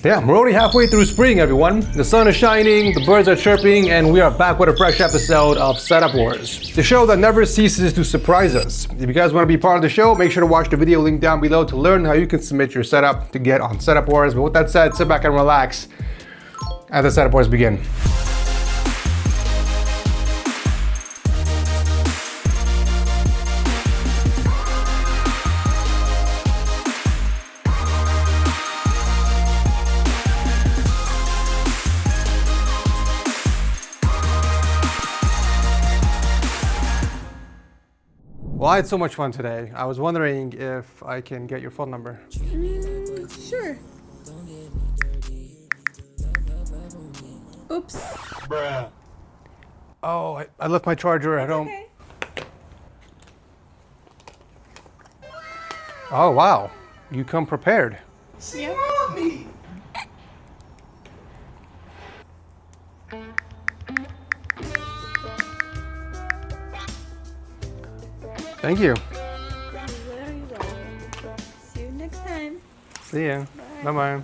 Yeah, we're already halfway through spring, everyone. The sun is shining, the birds are chirping, and we are back with a fresh episode of Setup Wars, the show that never ceases to surprise us. If you guys want to be part of the show, make sure to watch the video link down below to learn how you can submit your setup to get on Setup Wars. But with that said, sit back and relax as the Setup Wars begin. Well, I had so much fun today. I was wondering if I can get your phone number. Sure. Oops. Bruh. Oh, I left my charger at home. Okay. Oh, wow. You come prepared. Yeah. Thank you. Very well. See you next time. See ya. Bye. Bye-bye.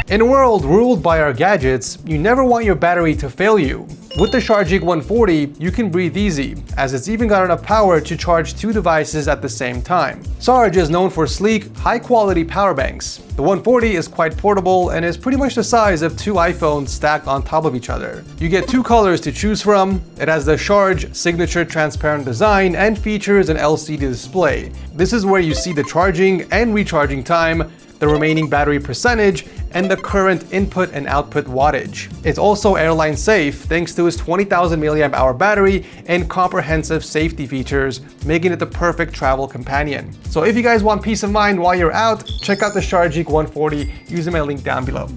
In a world ruled by our gadgets, you never want your battery to fail you. With the Charging 140, you can breathe easy, as it's even got enough power to charge two devices at the same time. Sarge is known for sleek, high-quality power banks. The 140 is quite portable and is pretty much the size of two iPhones stacked on top of each other. You get two colors to choose from. It has the Charge signature transparent design and features an LCD display. This is where you see the charging and recharging time, the remaining battery percentage, and the current input and output wattage. It's also airline safe thanks to its 20,000 mAh battery and comprehensive safety features, making it the perfect travel companion. So if you guys want peace of mind while you're out, check out the Charging 140 using my link down below.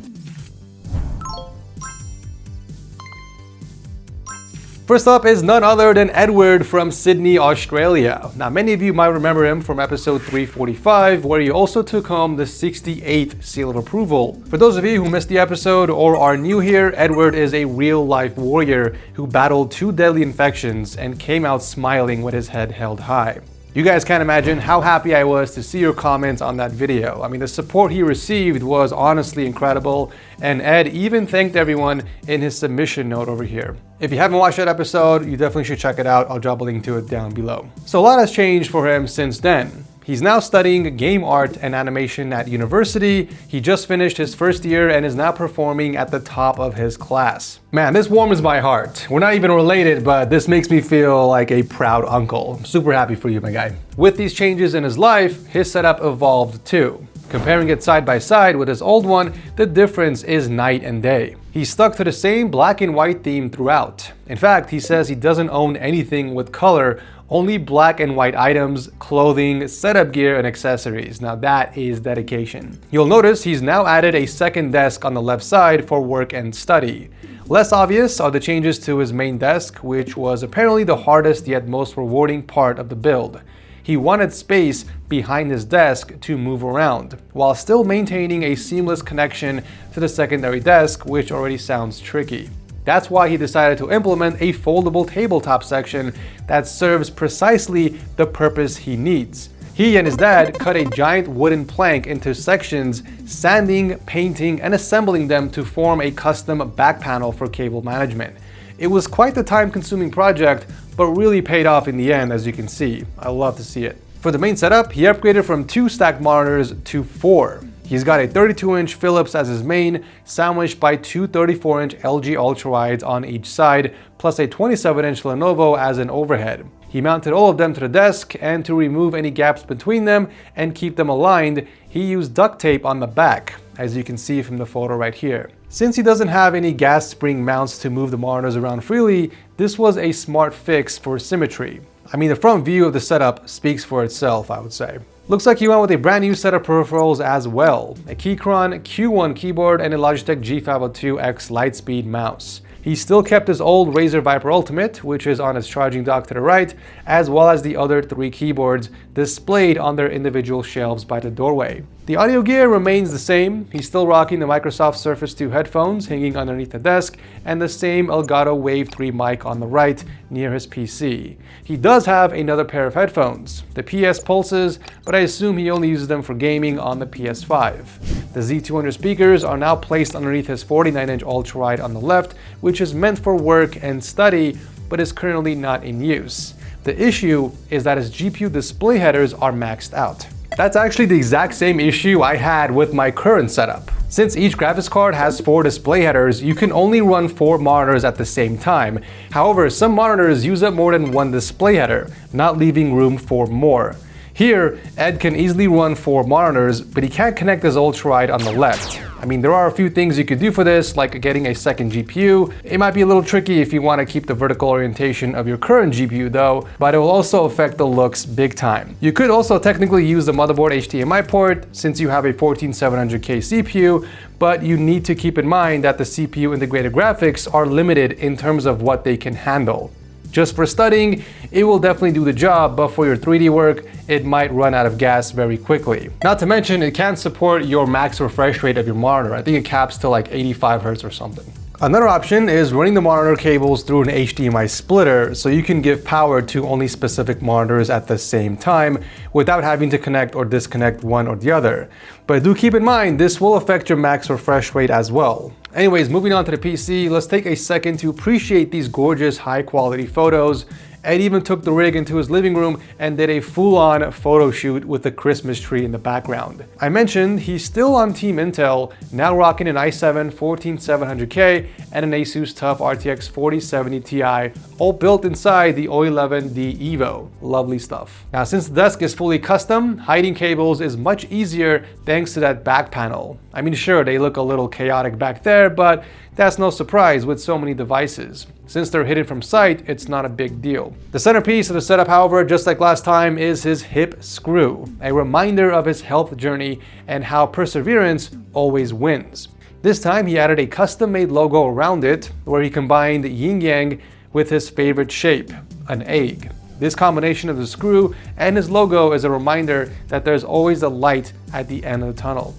First up is none other than Edward from Sydney, Australia. Now, many of you might remember him from episode 345, where he also took home the 68th seal of approval. For those of you who missed the episode or are new here, Edward is a real-life warrior who battled two deadly infections and came out smiling with his head held high. You guys can't imagine how happy I was to see your comments on that video. I mean, the support he received was honestly incredible, and Ed even thanked everyone in his submission note over here. If you haven't watched that episode, you definitely should check it out. I'll drop a link to it down below. So a lot has changed for him since then. He's now studying game art and animation at university. He just finished his first year and is now performing at the top of his class. Man, this warms my heart. We're not even related, but this makes me feel like a proud uncle. I'm super happy for you, my guy. With these changes in his life, his setup evolved too. Comparing it side by side with his old one, the difference is night and day. He stuck to the same black and white theme throughout. In fact, he says he doesn't own anything with color, only black and white items, clothing, setup gear, and accessories. Now that is dedication. You'll notice he's now added a second desk on the left side for work and study. Less obvious are the changes to his main desk, which was apparently the hardest yet most rewarding part of the build. He wanted space behind his desk to move around, while still maintaining a seamless connection to the secondary desk, which already sounds tricky. That's why he decided to implement a foldable tabletop section that serves precisely the purpose he needs. He and his dad cut a giant wooden plank into sections, sanding, painting, and assembling them to form a custom back panel for cable management. It was quite the time-consuming project, but really paid off in the end, as you can see. I love to see it. For the main setup, he upgraded from 2 stacked monitors to 4. He's got a 32-inch Philips as his main, sandwiched by 2 34-inch LG ultrawides on each side, plus a 27-inch Lenovo as an overhead. He mounted all of them to the desk, and to remove any gaps between them and keep them aligned, he used duct tape on the back, as you can see from the photo right here. Since he doesn't have any gas spring mounts to move the monitors around freely, this was a smart fix for symmetry. I mean, the front view of the setup speaks for itself, I would say. Looks like he went with a brand new set of peripherals as well, a Keychron Q1 keyboard and a Logitech G502X Lightspeed mouse. He still kept his old Razer Viper Ultimate, which is on his charging dock to the right, as well as the other 3 keyboards displayed on their individual shelves by the doorway. The audio gear remains the same. He's still rocking the Microsoft Surface 2 headphones hanging underneath the desk and the same Elgato Wave 3 mic on the right near his PC. He does have another pair of headphones, the PS Pulses, but I assume he only uses them for gaming on the PS5. The Z200 speakers are now placed underneath his 49-inch ultra-wide on the left, which is meant for work and study, but is currently not in use. The issue is that his GPU display headers are maxed out. That's actually the exact same issue I had with my current setup. Since each graphics card has 4 display headers, you can only run 4 monitors at the same time. However, some monitors use up more than 1 display header, not leaving room for more. Here, Ed can easily run 4 monitors, but he can't connect his ultra-wide on the left. I mean, there are a few things you could do for this, like getting a second GPU. It might be a little tricky if you want to keep the vertical orientation of your current GPU though, but it will also affect the looks big time. You could also technically use the motherboard HDMI port since you have a 14700K CPU, but you need to keep in mind that the CPU integrated graphics are limited in terms of what they can handle. Just for studying, it will definitely do the job, but for your 3D work, it might run out of gas very quickly. Not to mention, it can't support your max refresh rate of your monitor. I think it caps to like 85 Hz or something. Another option is running the monitor cables through an HDMI splitter so you can give power to only specific monitors at the same time without having to connect or disconnect one or the other. But do keep in mind, this will affect your max refresh rate as well. Anyways, moving on to the PC, let's take a second to appreciate these gorgeous high quality photos. Ed even took the rig into his living room and did a full-on photo shoot with the Christmas tree in the background. I mentioned he's still on Team Intel, now rocking an i7 14700K and an Asus TUF RTX 4070 Ti, all built inside the O11D Evo. Lovely stuff. Now, since the desk is fully custom, hiding cables is much easier thanks to that back panel. I mean, sure, they look a little chaotic back there, but that's no surprise with so many devices. Since they're hidden from sight, it's not a big deal. The centerpiece of the setup, however, just like last time, is his hip screw, a reminder of his health journey and how perseverance always wins. This time he added a custom-made logo around it, where he combined yin-yang with his favorite shape, an egg. This combination of the screw and his logo is a reminder that there's always a light at the end of the tunnel.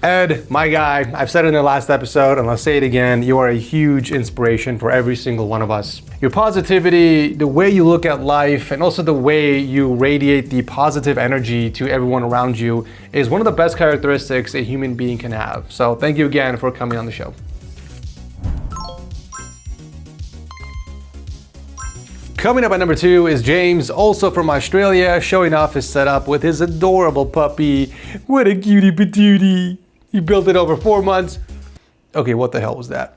Ed, my guy, I've said it in the last episode and I'll say it again, you are a huge inspiration for every single one of us. Your positivity, the way you look at life, and also the way you radiate the positive energy to everyone around you is one of the best characteristics a human being can have. So thank you again for coming on the show. Coming up at number 2 is James, also from Australia, showing off his setup with his adorable puppy. What a cutie patootie. He built it over 4 months. Okay, what the hell was that?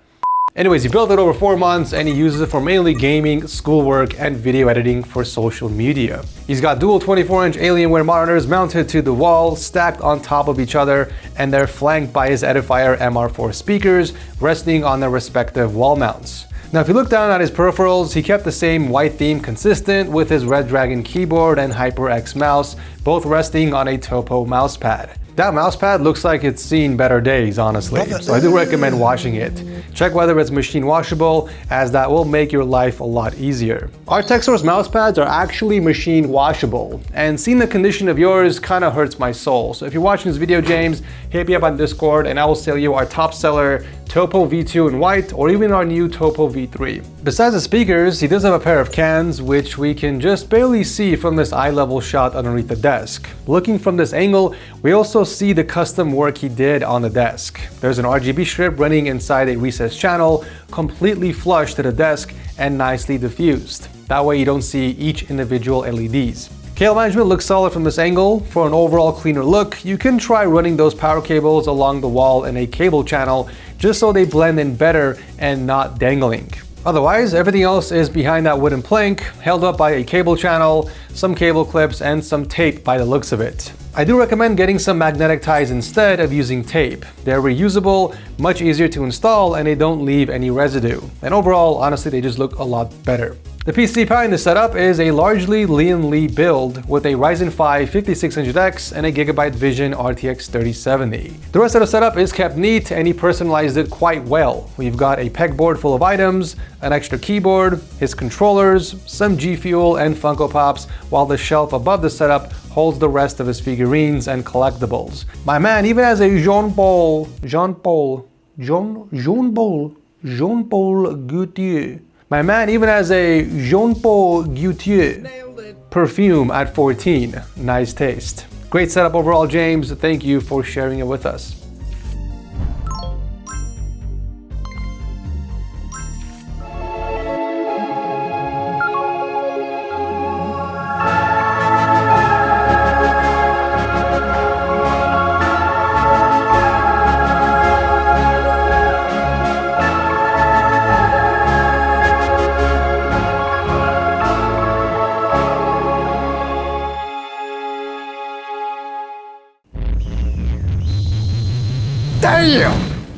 Anyways, he built it over 4 months and he uses it for mainly gaming, schoolwork, and video editing for social media. He's got dual 24-inch Alienware monitors mounted to the wall, stacked on top of each other, and they're flanked by his Edifier MR4 speakers, resting on their respective wall mounts. Now, if you look down at his peripherals, he kept the same white theme consistent with his Red Dragon keyboard and HyperX mouse, both resting on a Topo mousepad. That mousepad looks like it's seen better days, honestly, so I do recommend washing it. Check whether it's machine washable, as that will make your life a lot easier. Our TechSource mousepads are actually machine washable, and seeing the condition of yours kind of hurts my soul. So if you're watching this video, James, hit me up on Discord and I will sell you our top seller Topo V2 in white, or even our new Topo V3. Besides the speakers, he does have a pair of cans, which we can just barely see from this eye-level shot underneath the desk. Looking from this angle, we also see the custom work he did on the desk. There's an RGB strip running inside a recessed channel, completely flush to the desk and nicely diffused. That way you don't see each individual LEDs. Cable management looks solid from this angle. For an overall cleaner look, you can try running those power cables along the wall in a cable channel just so they blend in better and not dangling. Otherwise, everything else is behind that wooden plank, held up by a cable channel, some cable clips, and some tape by the looks of it. I do recommend getting some magnetic ties instead of using tape. They're reusable, much easier to install, and they don't leave any residue. And overall, honestly, they just look a lot better. The PC behind the setup is a largely Lian Li build with a Ryzen 5 5600X and a Gigabyte Vision RTX 3070. The rest of the setup is kept neat and he personalized it quite well. We've got a pegboard full of items, an extra keyboard, his controllers, some G Fuel and Funko Pops, while the shelf above the setup holds the rest of his figurines and collectibles. My man even has a Jean-Paul Gaultier. My man even has a Jean-Paul Gaultier perfume at 14. Nice taste. Great setup overall, James. Thank you for sharing it with us. Damn!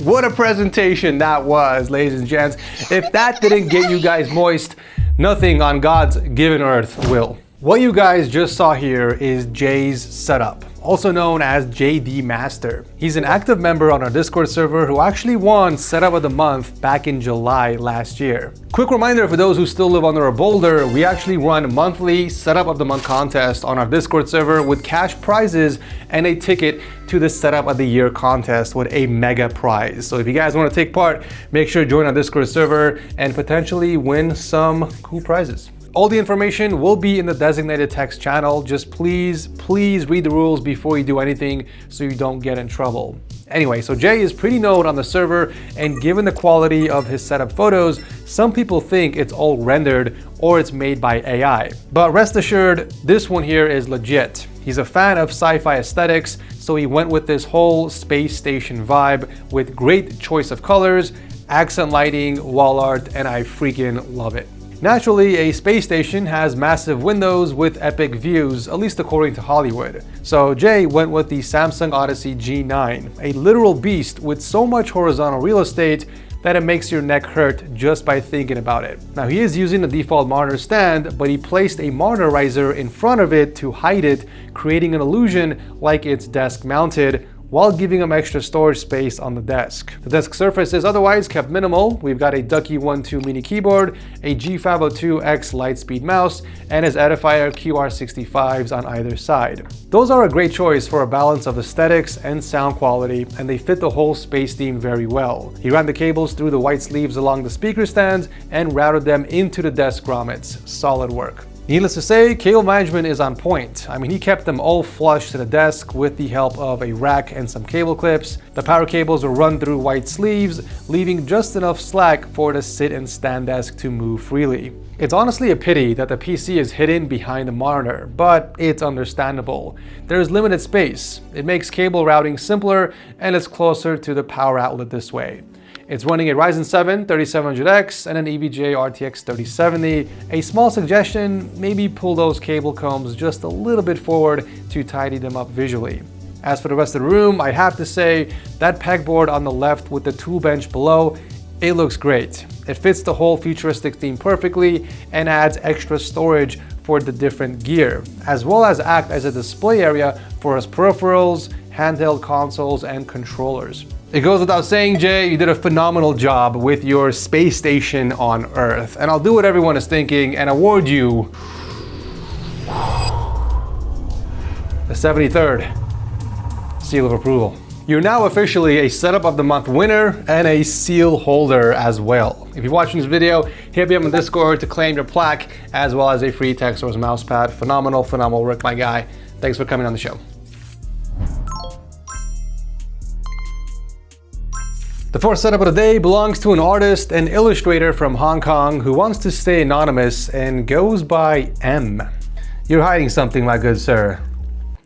What a presentation that was, ladies and gents. If that didn't get you guys moist, nothing on God's given earth will. What you guys just saw here is Jay's setup, also known as JD Master. He's an active member on our Discord server who actually won Setup of the Month back in July last year. Quick reminder for those who still live under a boulder, we actually run monthly Setup of the Month contest on our Discord server with cash prizes and a ticket to the Setup of the Year contest with a mega prize. So if you guys want to take part, make sure to join our Discord server and potentially win some cool prizes. All the information will be in the designated text channel. Just please read the rules before you do anything so you don't get in trouble. Anyway, so Jay is pretty known on the server, and given the quality of his setup photos, some people think it's all rendered or it's made by AI. But rest assured, this one here is legit. He's a fan of sci-fi aesthetics, so he went with this whole space station vibe with great choice of colors, accent lighting, wall art, and I freaking love it. Naturally, a space station has massive windows with epic views, at least according to Hollywood. So Jay went with the Samsung Odyssey G9, a literal beast with so much horizontal real estate that it makes your neck hurt just by thinking about it. Now he is using the default monitor stand, but he placed a monitor riser in front of it to hide it, creating an illusion like it's desk mounted, while giving him extra storage space on the desk. The desk surface is otherwise kept minimal. We've got a Ducky 1.2 mini keyboard, a G502X Lightspeed mouse, and his Edifier QR65s on either side. Those are a great choice for a balance of aesthetics and sound quality, and they fit the whole space theme very well. He ran the cables through the white sleeves along the speaker stands and routed them into the desk grommets. Solid work. Needless to say, cable management is on point. I mean, he kept them all flush to the desk with the help of a rack and some cable clips. The power cables were run through white sleeves, leaving just enough slack for the sit and stand desk to move freely. It's honestly a pity that the PC is hidden behind the monitor, but it's understandable. There's limited space. It makes cable routing simpler and it's closer to the power outlet this way. It's running a Ryzen 7 3700X and an EVGA RTX 3070. A small suggestion, maybe pull those cable combs just a little bit forward to tidy them up visually. As for the rest of the room, I have to say that pegboard on the left with the tool bench below, it looks great. It fits the whole futuristic theme perfectly and adds extra storage for the different gear, as well as act as a display area for his peripherals, handheld consoles, and controllers. It goes without saying, Jay, you did a phenomenal job with your space station on Earth. And I'll do what everyone is thinking and award you the 73rd seal of approval. You're now officially a Setup of the Month winner and a seal holder as well. If you're watching this video, hit me up on Discord to claim your plaque, as well as a free TechSource mousepad. Phenomenal work, my guy. Thanks for coming on the show. The fourth setup of the day belongs to an artist and illustrator from Hong Kong who wants to stay anonymous and goes by M. You're hiding something, my good sir.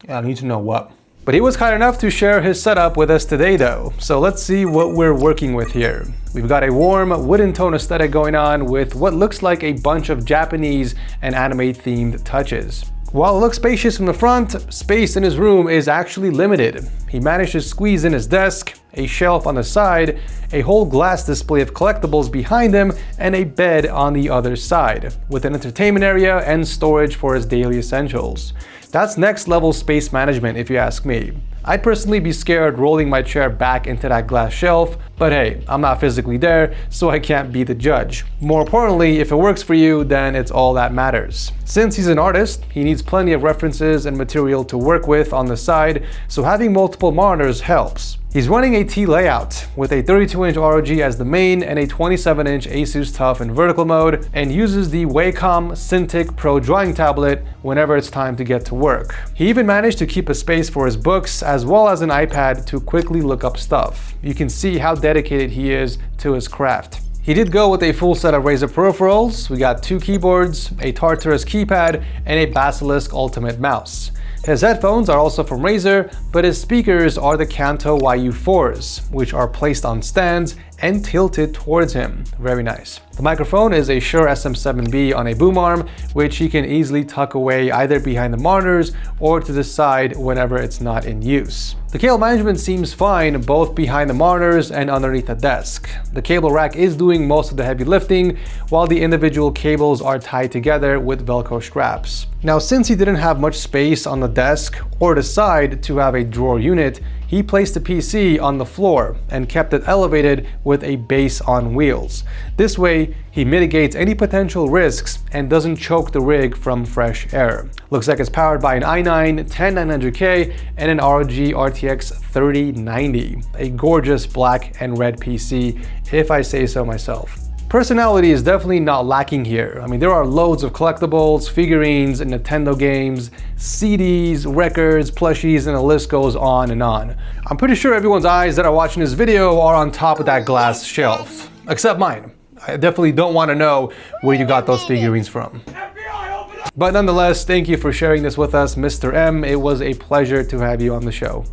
I need to know what. But he was kind enough to share his setup with us today though, so let's see what we're working with here. We've got a warm wooden tone aesthetic going on with what looks like a bunch of Japanese and anime themed touches. While it looks spacious from the front, space in his room is actually limited. He managed to squeeze in his desk, a shelf on the side, a whole glass display of collectibles behind him, and a bed on the other side, with an entertainment area and storage for his daily essentials. That's next level space management if you ask me. I'd personally be scared rolling my chair back into that glass shelf, but hey, I'm not physically there, so I can't be the judge. More importantly, if it works for you, then it's all that matters. Since he's an artist, he needs plenty of references and material to work with on the side, so having multiple monitors helps. He's running a T layout with a 32-inch ROG as the main and a 27-inch Asus TUF in vertical mode, and uses the Wacom Cintiq Pro drawing tablet whenever it's time to get to work. He even managed to keep a space for his books as well as an iPad to quickly look up stuff. You can see how dedicated he is to his craft. He did go with a full set of Razer peripherals. We got 2 keyboards, a Tartarus keypad, and a Basilisk Ultimate mouse. His headphones are also from Razer, but his speakers are the Kanto YU4s, which are placed on stands and tilted towards him. Very nice. The microphone is a Shure SM7B on a boom arm, which he can easily tuck away either behind the monitors or to the side whenever it's not in use. The cable management seems fine both behind the monitors and underneath the desk. The cable rack is doing most of the heavy lifting, while the individual cables are tied together with Velcro straps. Now, since he didn't have much space on the desk or the side to have a drawer unit, he placed the PC on the floor and kept it elevated with a base on wheels. This way, he mitigates any potential risks and doesn't choke the rig from fresh air. Looks like it's powered by an i9-10900K and an ROG RTX 3090. A gorgeous black and red PC, if I say so myself. Personality is definitely not lacking here. I mean, there are loads of collectibles, figurines, Nintendo games, CDs, records, plushies, and the list goes on and on. I'm pretty sure everyone's eyes that are watching this video are on top of that glass shelf, except mine. I definitely don't want to know where you got those figurines from. But nonetheless, thank you for sharing this with us, Mr. M. It was a pleasure to have you on the show.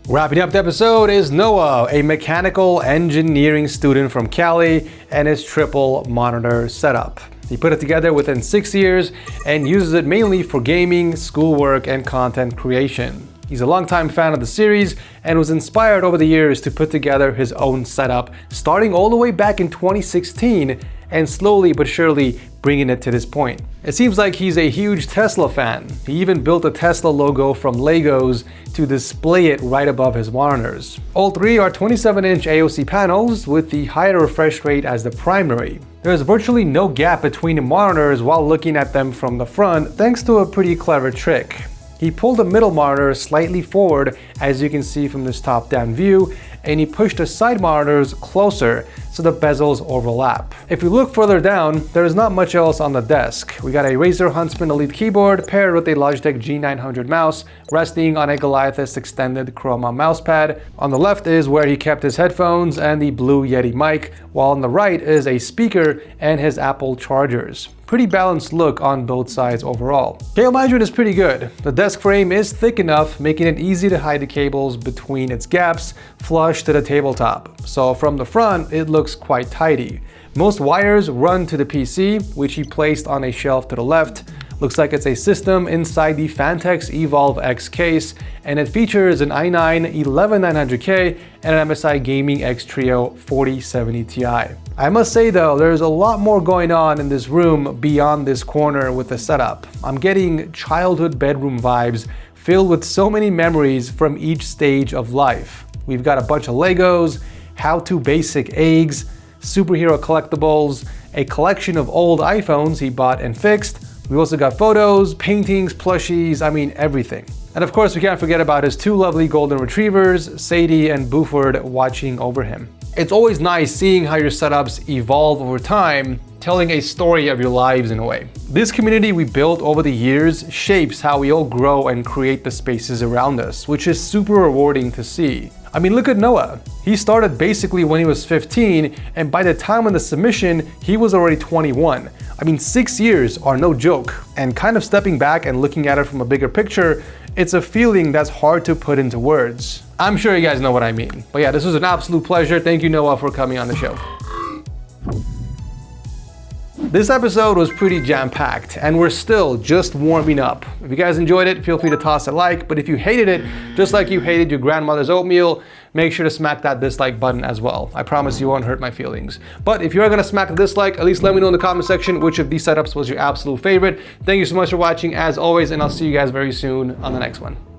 Wrapping up the episode is Noah, a mechanical engineering student from Cali, and his triple monitor setup. He put it together within 6 years and uses it mainly for gaming, schoolwork, and content creation. He's a longtime fan of the series and was inspired over the years to put together his own setup, starting all the way back in 2016 and slowly but surely bringing it to this point. It seems like he's a huge Tesla fan. He even built a Tesla logo from Legos to display it right above his monitors. All 3 are 27-inch AOC panels with the higher refresh rate as the primary. There is virtually no gap between the monitors while looking at them from the front, thanks to a pretty clever trick. He pulled the middle monitor slightly forward, as you can see from this top-down view, and he pushed the side monitors closer so the bezels overlap. If we look further down, there is not much else on the desk. We got a Razer Huntsman Elite keyboard paired with a Logitech G900 mouse resting on a Goliathus extended Chroma mousepad. On the left is where he kept his headphones and the Blue Yeti mic, while on the right is a speaker and his Apple chargers. Pretty balanced look on both sides overall. Cable management is pretty good. The desk frame is thick enough, making it easy to hide the cables between its gaps, flush to the tabletop. So from the front, it looks quite tidy. Most wires run to the PC, which he placed on a shelf to the left. Looks like it's a system inside the Fantex Evolve X case, and it features an i9-11900K and an MSI Gaming X Trio 4070 Ti. I must say though, there's a lot more going on in this room beyond this corner with the setup. I'm getting childhood bedroom vibes filled with so many memories from each stage of life. We've got a bunch of Legos, how-to basic eggs, superhero collectibles, a collection of old iPhones he bought and fixed. We also got photos, paintings, plushies, I mean everything. And of course we can't forget about his 2 lovely golden retrievers, Sadie and Buford, watching over him. It's always nice seeing how your setups evolve over time, telling a story of your lives in a way. This community we built over the years shapes how we all grow and create the spaces around us, which is super rewarding to see. I mean, look at Noah. He started basically when he was 15, and by the time of the submission, he was already 21. I mean, 6 years are no joke. And kind of stepping back and looking at it from a bigger picture, it's a feeling that's hard to put into words. I'm sure you guys know what I mean. But yeah, this was an absolute pleasure. Thank you, Noah, for coming on the show. This episode was pretty jam-packed, and we're still just warming up. If you guys enjoyed it, feel free to toss a like, but if you hated it, just like you hated your grandmother's oatmeal, make sure to smack that dislike button as well. I promise you won't hurt my feelings. But if you're gonna smack the dislike, at least let me know in the comment section which of these setups was your absolute favorite. Thank you so much for watching as always, and I'll see you guys very soon on the next one.